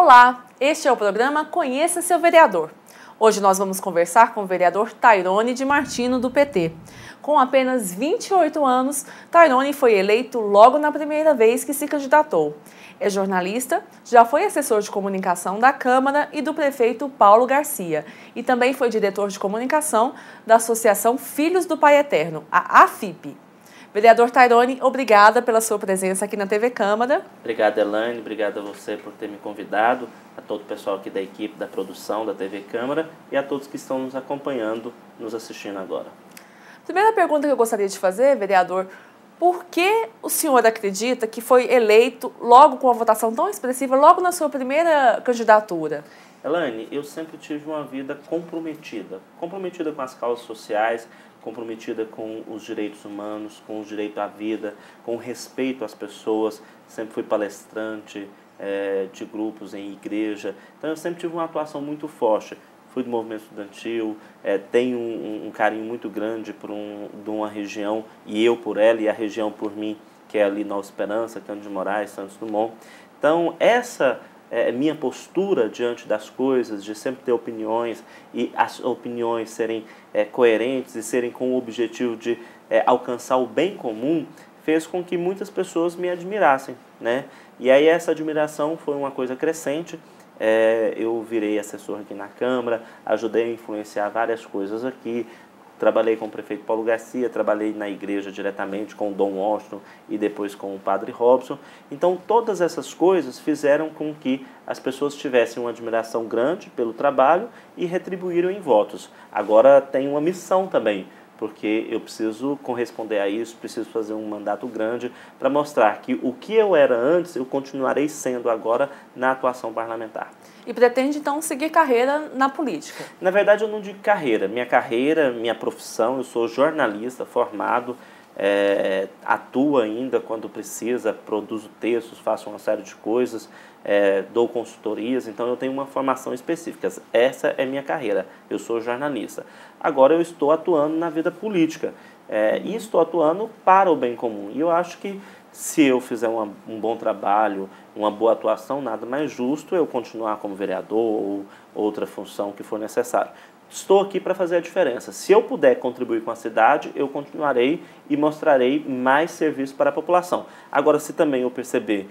Olá, este é o programa Conheça Seu Vereador. Hoje nós vamos conversar com o vereador Tairone de Martino, do PT. Com apenas 28 anos, Tairone foi eleito logo na primeira vez que se candidatou. É jornalista, já foi assessor de comunicação da Câmara e do prefeito Paulo Garcia e também foi diretor de comunicação da Associação Filhos do Pai Eterno, a AFIP. Vereador Tairone, obrigada pela sua presença aqui na TV Câmara. Obrigado, Elaine. Obrigado a você por ter me convidado, a todo o pessoal aqui da equipe da produção da TV Câmara e a todos que estão nos acompanhando, nos assistindo agora. Primeira pergunta que eu gostaria de fazer, vereador, por que o senhor acredita que foi eleito logo com uma votação tão expressiva, logo na sua primeira candidatura? Elaine, eu sempre tive uma vida comprometida com as causas sociais, comprometida com os direitos humanos, com o direito à vida, com o respeito às pessoas. Sempre fui palestrante de grupos em igreja, então eu sempre tive uma atuação muito forte. Fui do movimento estudantil, tenho um carinho muito grande de uma região, e eu por ela, e a região por mim, que é ali Nova Esperança, Cândido de Moraes, Santos Dumont. Então, essa minha postura diante das coisas, de sempre ter opiniões, e as opiniões serem coerentes e serem com o objetivo de alcançar o bem comum, fez com que muitas pessoas me admirassem, né? E aí essa admiração foi uma coisa crescente. Eu virei assessor aqui na Câmara, ajudei a influenciar várias coisas aqui, trabalhei com o prefeito Paulo Garcia, trabalhei na igreja diretamente com o Dom Washington e depois com o Padre Robson. Então todas essas coisas fizeram com que as pessoas tivessem uma admiração grande pelo trabalho e retribuíram em votos. Agora tem uma missão também, porque eu preciso corresponder a isso, preciso fazer um mandato grande para mostrar que o que eu era antes, eu continuarei sendo agora na atuação parlamentar. E pretende, então, seguir carreira na política? Na verdade, eu não digo carreira, minha profissão, eu sou jornalista formado, atuo ainda quando precisa, produzo textos, faço uma série de coisas, dou consultorias, então eu tenho uma formação específica. Essa é minha carreira, eu sou jornalista. Agora eu estou atuando na vida política e estou atuando para o bem comum. E eu acho que se eu fizer um bom trabalho, uma boa atuação, nada mais justo eu continuar como vereador ou outra função que for necessário. Estou aqui para fazer a diferença. Se eu puder contribuir com a cidade, eu continuarei e mostrarei mais serviço para a população. Agora, se também eu perceber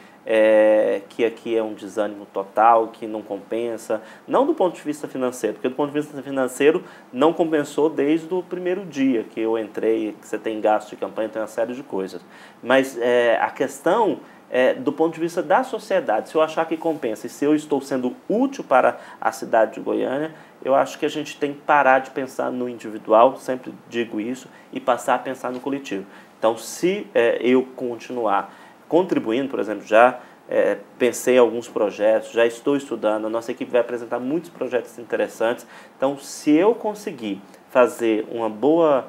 que aqui é um desânimo total, que não compensa, não do ponto de vista financeiro, porque do ponto de vista financeiro não compensou desde o primeiro dia que eu entrei, que você tem gasto de campanha, tem uma série de coisas. Mas a questão do ponto de vista da sociedade, se eu achar que compensa e se eu estou sendo útil para a cidade de Goiânia, eu acho que a gente tem que parar de pensar no individual, sempre digo isso, e passar a pensar no coletivo. Então, se eu continuar contribuindo, por exemplo, já pensei em alguns projetos, já estou estudando, a nossa equipe vai apresentar muitos projetos interessantes. Então, se eu conseguir fazer uma boa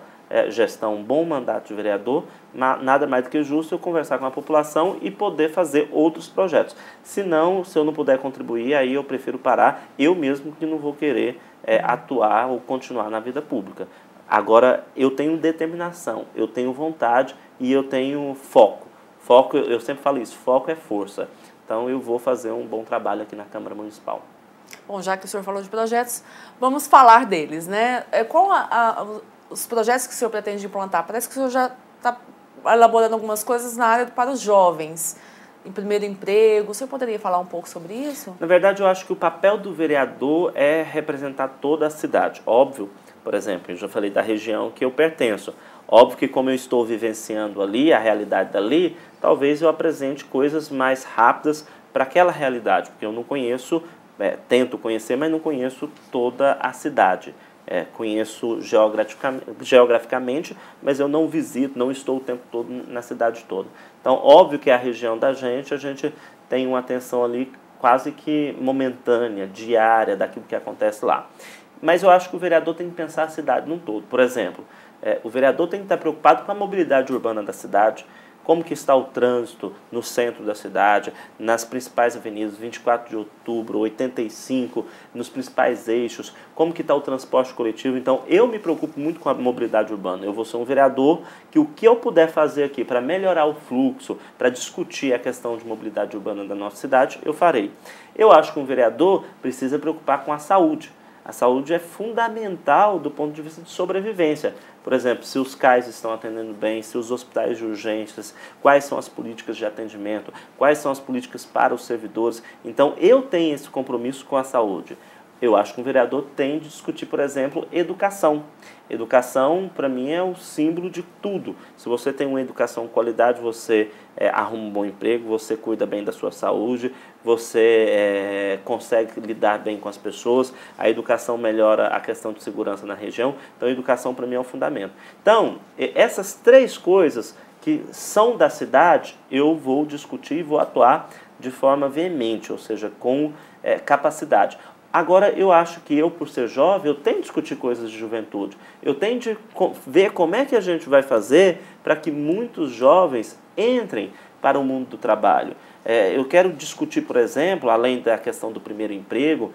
gestão, um bom mandato de vereador, nada mais do que justo eu conversar com a população e poder fazer outros projetos. Se eu não puder contribuir, aí eu prefiro parar, eu mesmo que não vou querer atuar ou continuar na vida pública. Agora, eu tenho determinação, eu tenho vontade e eu tenho foco. Foco, eu sempre falo isso, foco é força. Então, eu vou fazer um bom trabalho aqui na Câmara Municipal. Bom, já que o senhor falou de projetos, vamos falar deles, né? Qual os projetos que o senhor pretende implantar? Parece que o senhor já está elaborando algumas coisas na área para os jovens, em primeiro emprego. O senhor poderia falar um pouco sobre isso? Na verdade, eu acho que o papel do vereador é representar toda a cidade. Óbvio, por exemplo, eu já falei da região que eu pertenço. Óbvio que como eu estou vivenciando ali, a realidade dali, talvez eu apresente coisas mais rápidas para aquela realidade, porque eu não conheço, tento conhecer, mas não conheço toda a cidade. Conheço geograficamente, mas eu não visito, não estou o tempo todo na cidade toda. Então, óbvio que a região da gente, a gente tem uma atenção ali quase que momentânea, diária, daquilo que acontece lá. Mas eu acho que o vereador tem que pensar a cidade num todo. Por exemplo, o vereador tem que estar preocupado com a mobilidade urbana da cidade, como que está o trânsito no centro da cidade, nas principais avenidas, 24 de outubro, 85, nos principais eixos, como que está o transporte coletivo. Então, eu me preocupo muito com a mobilidade urbana. Eu vou ser um vereador que o que eu puder fazer aqui para melhorar o fluxo, para discutir a questão de mobilidade urbana da nossa cidade, eu farei. Eu acho que um vereador precisa preocupar com a saúde. A saúde é fundamental do ponto de vista de sobrevivência. Por exemplo, se os CAIS estão atendendo bem, se os hospitais de urgências, quais são as políticas de atendimento, quais são as políticas para os servidores. Então, eu tenho esse compromisso com a saúde. Eu acho que um vereador tem de discutir, por exemplo, educação. Educação, para mim, é o símbolo de tudo. Se você tem uma educação de qualidade, você arruma um bom emprego, você cuida bem da sua saúde, você consegue lidar bem com as pessoas, a educação melhora a questão de segurança na região. Então, a educação, para mim, é o fundamento. Então, essas três coisas que são da cidade, eu vou discutir e vou atuar de forma veemente, ou seja, com capacidade. Agora, eu acho que eu, por ser jovem, eu tenho de discutir coisas de juventude. Eu tenho de ver como é que a gente vai fazer para que muitos jovens entrem para o mundo do trabalho. Eu quero discutir, por exemplo, além da questão do primeiro emprego,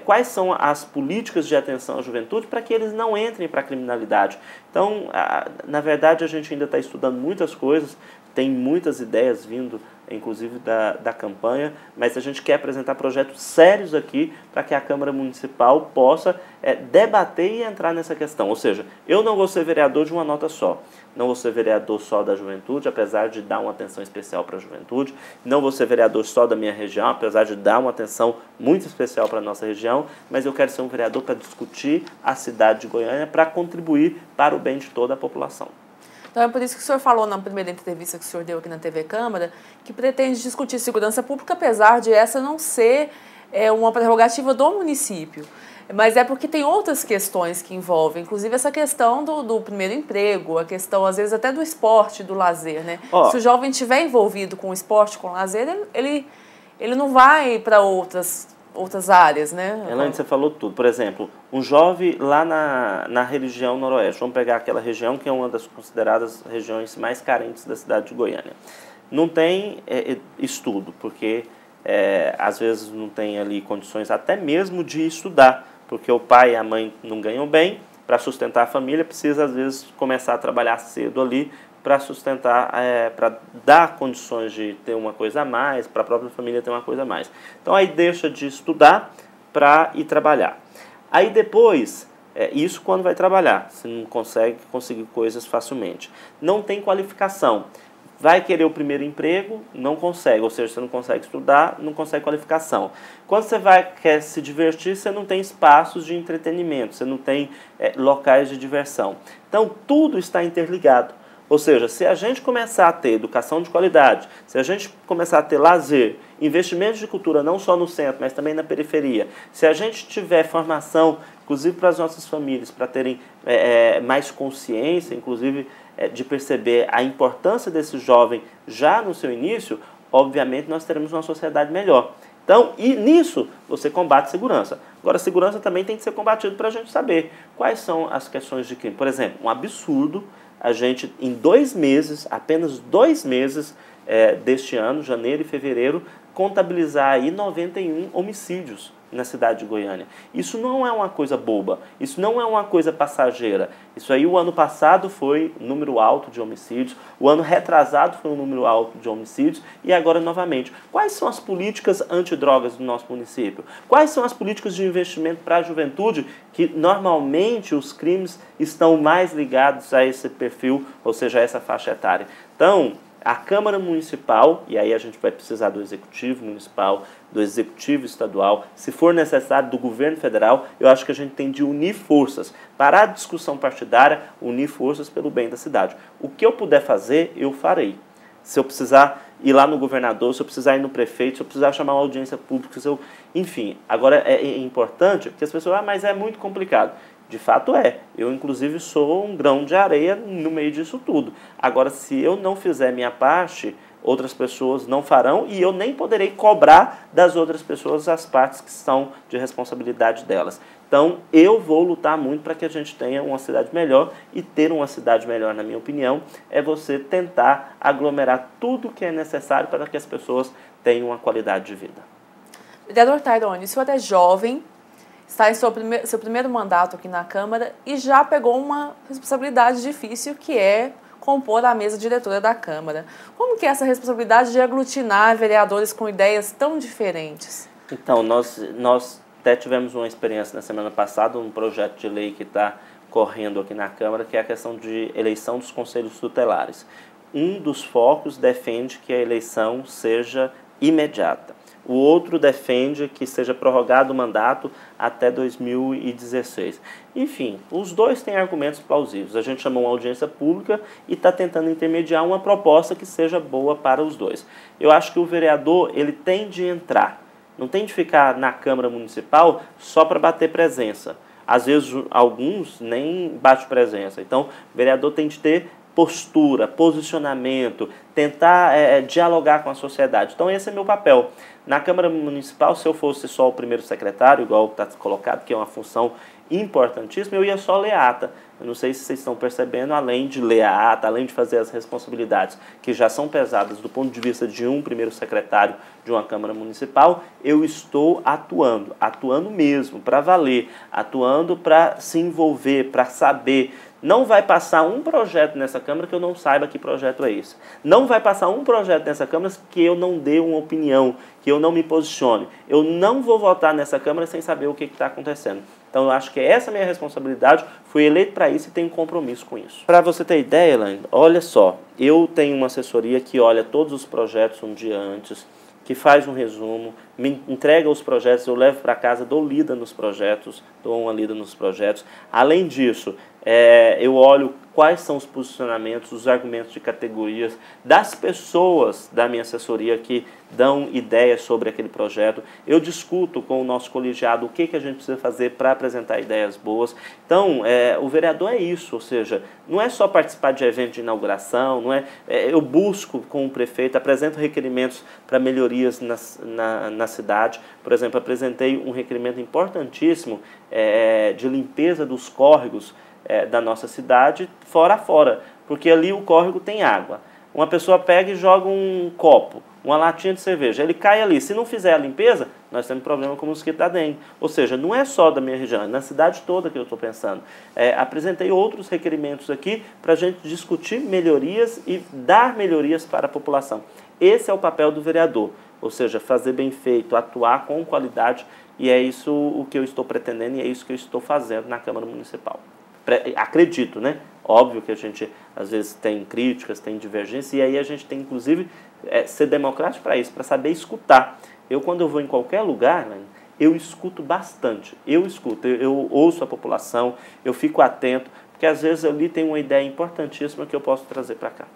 quais são as políticas de atenção à juventude para que eles não entrem para a criminalidade. Então, na verdade, a gente ainda está estudando muitas coisas, tem muitas ideias vindo, inclusive da campanha, mas a gente quer apresentar projetos sérios aqui para que a Câmara Municipal possa debater e entrar nessa questão. Ou seja, eu não vou ser vereador de uma nota só, não vou ser vereador só da juventude, apesar de dar uma atenção especial para a juventude, não vou ser vereador só da minha região, apesar de dar uma atenção muito especial para a nossa região, mas eu quero ser um vereador para discutir a cidade de Goiânia, para contribuir para o bem de toda a população. Então é por isso que o senhor falou na primeira entrevista que o senhor deu aqui na TV Câmara, que pretende discutir segurança pública, apesar de essa não ser uma prerrogativa do município. Mas é porque tem outras questões que envolvem, inclusive essa questão do primeiro emprego, a questão, às vezes, até do esporte, do lazer, né? Se o jovem estiver envolvido com o esporte, com o lazer, ele não vai para outras áreas, né? Elaine, você falou tudo. Por exemplo, um jovem lá na região noroeste, vamos pegar aquela região que é uma das consideradas regiões mais carentes da cidade de Goiânia. Não tem estudo, porque às vezes não tem ali condições até mesmo de estudar, porque o pai e a mãe não ganham bem, para sustentar a família precisa às vezes começar a trabalhar cedo ali, para sustentar, para dar condições de ter uma coisa a mais, para a própria família ter uma coisa a mais. Então aí deixa de estudar para ir trabalhar. Aí depois, isso quando vai trabalhar, você não conseguir coisas facilmente. Não tem qualificação. Vai querer o primeiro emprego, não consegue, ou seja, você não consegue estudar, não consegue qualificação. Quando você quer se divertir, você não tem espaços de entretenimento, você não tem locais de diversão. Então tudo está interligado. Ou seja, se a gente começar a ter educação de qualidade, se a gente começar a ter lazer, investimentos de cultura não só no centro, mas também na periferia, se a gente tiver formação, inclusive para as nossas famílias, para terem mais consciência, inclusive de perceber a importância desse jovem já no seu início, obviamente nós teremos uma sociedade melhor. Então, e nisso você combate segurança. Agora, a segurança também tem que ser combatida para a gente saber quais são as questões de crime. Por exemplo, um absurdo a gente, em 2 meses, apenas 2 meses deste ano, janeiro e fevereiro, contabilizar aí 91 homicídios na cidade de Goiânia. Isso não é uma coisa boba, isso não é uma coisa passageira. Isso aí, o ano passado foi um número alto de homicídios, o ano retrasado foi um número alto de homicídios e agora novamente. Quais são as políticas antidrogas do nosso município? Quais são as políticas de investimento para a juventude, que normalmente os crimes estão mais ligados a esse perfil, ou seja, a essa faixa etária? Então, a Câmara Municipal, e aí a gente vai precisar do Executivo Municipal, do Executivo Estadual, se for necessário do Governo Federal, eu acho que a gente tem de unir forças. Parar a discussão partidária, unir forças pelo bem da cidade. O que eu puder fazer, eu farei. Se eu precisar ir lá no governador, se eu precisar ir no prefeito, se eu precisar chamar uma audiência pública, enfim. Agora, é importante que as pessoas, mas é muito complicado. De fato é. Eu, inclusive, sou um grão de areia no meio disso tudo. Agora, se eu não fizer minha parte, outras pessoas não farão e eu nem poderei cobrar das outras pessoas as partes que são de responsabilidade delas. Então, eu vou lutar muito para que a gente tenha uma cidade melhor, e ter uma cidade melhor, na minha opinião, é você tentar aglomerar tudo que é necessário para que as pessoas tenham uma qualidade de vida. Vereador Tairone, o senhor é jovem, está em seu primeiro mandato aqui na Câmara e já pegou uma responsabilidade difícil, que é compor a mesa diretora da Câmara. Como que é essa responsabilidade de aglutinar vereadores com ideias tão diferentes? Então, nós até tivemos uma experiência na semana passada, um projeto de lei que está correndo aqui na Câmara, que é a questão de eleição dos conselhos tutelares. Um dos focos defende que a eleição seja imediata. O outro defende que seja prorrogado o mandato até 2016. Enfim, os dois têm argumentos plausíveis. A gente chamou uma audiência pública e está tentando intermediar uma proposta que seja boa para os dois. Eu acho que o vereador, ele tem de entrar, não tem de ficar na Câmara Municipal só para bater presença. Às vezes, alguns nem batem presença. Então, o vereador tem de ter postura, posicionamento, tentar dialogar com a sociedade. Então, esse é meu papel. Na Câmara Municipal, se eu fosse só o primeiro secretário, igual está colocado, que é uma função importantíssima, eu ia só ler a ata. Eu não sei se vocês estão percebendo, além de ler a ata, além de fazer as responsabilidades que já são pesadas do ponto de vista de um primeiro secretário de uma Câmara Municipal, eu estou atuando mesmo, para valer, atuando para se envolver, para saber. Não vai passar um projeto nessa Câmara que eu não saiba que projeto é esse. Não vai passar um projeto nessa Câmara que eu não dê uma opinião, que eu não me posicione. Eu não vou votar nessa Câmara sem saber o que está acontecendo. Então, eu acho que essa é a minha responsabilidade, fui eleito para isso e tenho compromisso com isso. Para você ter ideia, Elaine, olha só, eu tenho uma assessoria que olha todos os projetos um dia antes, que faz um resumo, me entrega os projetos, eu levo para casa, dou lida nos projetos, dou uma lida nos projetos. Além disso, eu olho quais são os posicionamentos, os argumentos de categorias das pessoas da minha assessoria que dão ideias sobre aquele projeto. Eu discuto com o nosso colegiado o que a gente precisa fazer para apresentar ideias boas. Então, o vereador é isso, ou seja, não é só participar de evento de inauguração, eu busco com o prefeito, apresento requerimentos para melhorias na cidade. Por exemplo, apresentei um requerimento importantíssimo de limpeza dos córregos da nossa cidade, fora a fora, porque ali o córrego tem água. Uma pessoa pega e joga um copo, uma latinha de cerveja, ele cai ali. Se não fizer a limpeza, nós temos problema com o mosquito da dengue. Ou seja, não é só da minha região, é na cidade toda que eu estou pensando. Apresentei outros requerimentos aqui para a gente discutir melhorias e dar melhorias para a população. Esse é o papel do vereador, ou seja, fazer bem feito, atuar com qualidade, e é isso o que eu estou pretendendo e é isso que eu estou fazendo na Câmara Municipal. Acredito, né? Óbvio que a gente, às vezes, tem críticas, tem divergência, e aí a gente tem, inclusive, ser democrático para isso, para saber escutar. Quando eu vou em qualquer lugar, né, eu escuto bastante. Eu ouço a população, eu fico atento, porque às vezes ali tem uma ideia importantíssima que eu posso trazer para cá.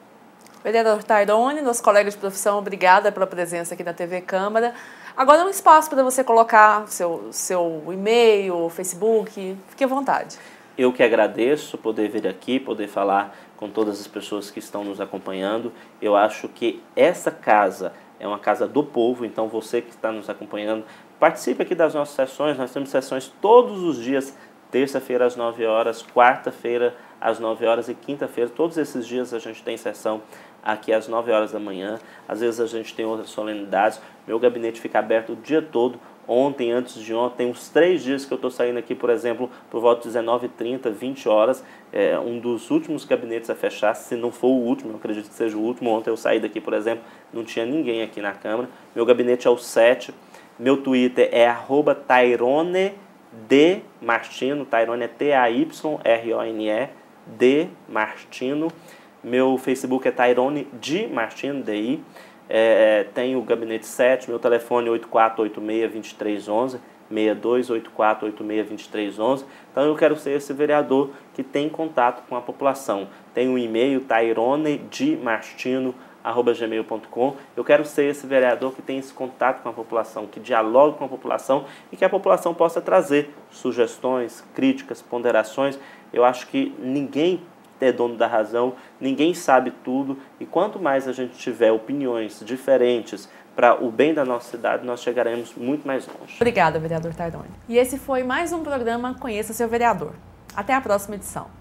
Vereador Tairone, nosso colega de profissão, obrigada pela presença aqui na TV Câmara. Agora é um espaço para você colocar seu e-mail, Facebook, fique à vontade. Eu que agradeço poder vir aqui, poder falar com todas as pessoas que estão nos acompanhando. Eu acho que essa casa é uma casa do povo, então você que está nos acompanhando, participe aqui das nossas sessões. Nós temos sessões todos os dias, terça-feira às 9 horas, quarta-feira às 9 horas e quinta-feira. Todos esses dias a gente tem sessão aqui às 9 horas da manhã. Às vezes a gente tem outras solenidades. Meu gabinete fica aberto o dia todo. Ontem, antes de ontem, tem uns 3 dias que eu estou saindo aqui, por exemplo, por volta de 19h30, 20 horas. Um dos últimos gabinetes a fechar, se não for o último, eu acredito que seja o último. Ontem eu saí daqui, por exemplo, não tinha ninguém aqui na Câmara. Meu gabinete é o 7. Meu Twitter é @TaironeDMartino. Tairone é TAYRONE, D Martino. Meu Facebook é Tairone de Martino, DI. Tem o gabinete 7, meu telefone 8486-2311, 628486-2311. Então eu quero ser esse vereador que tem contato com a população. Tem um e-mail, taironedemartino@gmail.com. Eu quero ser esse vereador que tem esse contato com a população, que dialogue com a população e que a população possa trazer sugestões, críticas, ponderações. Eu acho que ninguém é dono da razão, ninguém sabe tudo, e quanto mais a gente tiver opiniões diferentes para o bem da nossa cidade, nós chegaremos muito mais longe. Obrigada, vereador Tairone. E esse foi mais um programa Conheça Seu Vereador. Até a próxima edição.